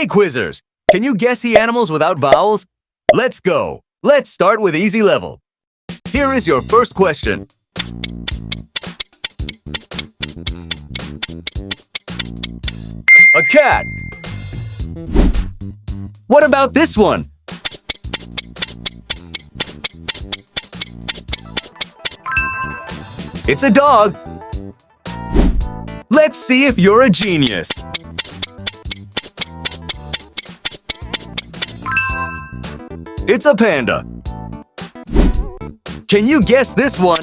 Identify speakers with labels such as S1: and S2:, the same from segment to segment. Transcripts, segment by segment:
S1: Hey quizzers, can you guess the animals without vowels? Let's go. Let's start with easy level. Here is your first question. A cat. What about this one? It's a dog. Let's see if you're a genius. It's a panda. Can you guess this one?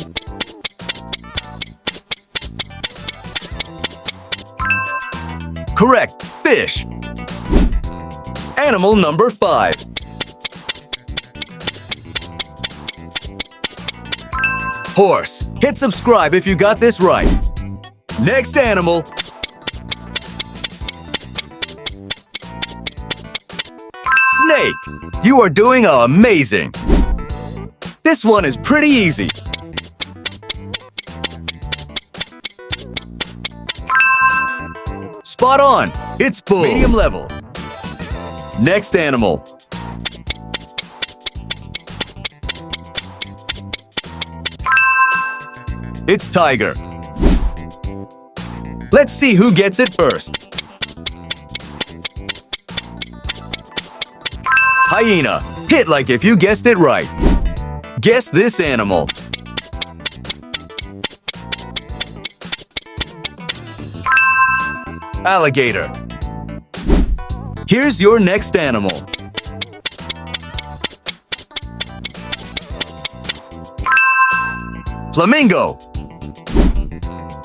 S1: Correct, fish. Animal number 5. Horse. Hit subscribe if you got this right. Next animal. Snake. You are doing amazing. This one is pretty easy. Spot on. It's bull. Medium level. Next animal. It's tiger. Let's see who gets it first. Hyena. Hit like if you guessed it right. Guess this animal. Alligator. Here's your next animal. Flamingo.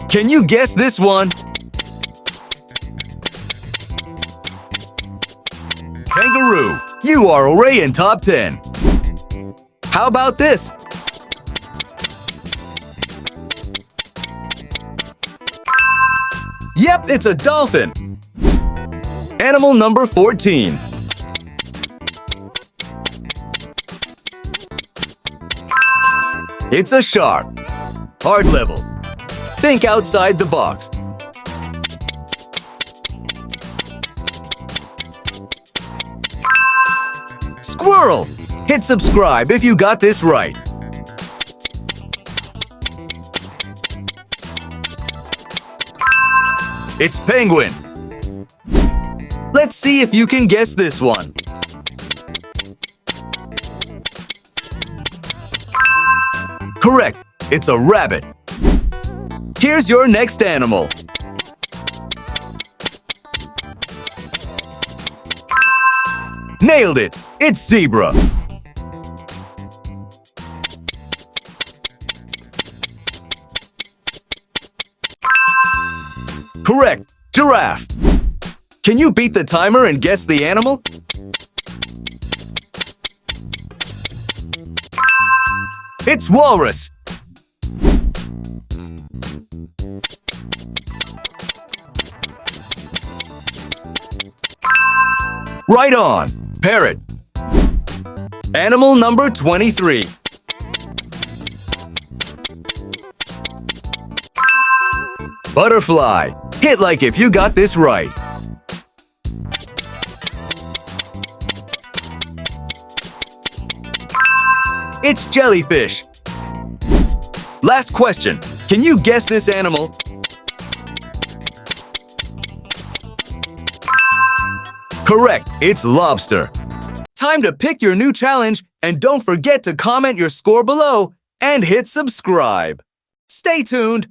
S1: Can you guess this one? Kangaroo. You are already in top 10. How about this? Yep, it's a dolphin. Animal number 14. It's a shark. Hard level. Think outside the box. Squirrel. Hit subscribe if you got this right. It's penguin. Let's see if you can guess this one. Correct. It's a rabbit. Here's your next animal. Nailed it. It's zebra. Correct. Giraffe. Can you beat the timer and guess the animal? It's walrus. Right on. Parrot. Animal number 23. Butterfly. Hit like if you got this right. It's jellyfish. Last question. Can you guess this animal? Correct. It's lobster. Time to pick your new challenge, and don't forget to comment your score below and hit subscribe. Stay tuned.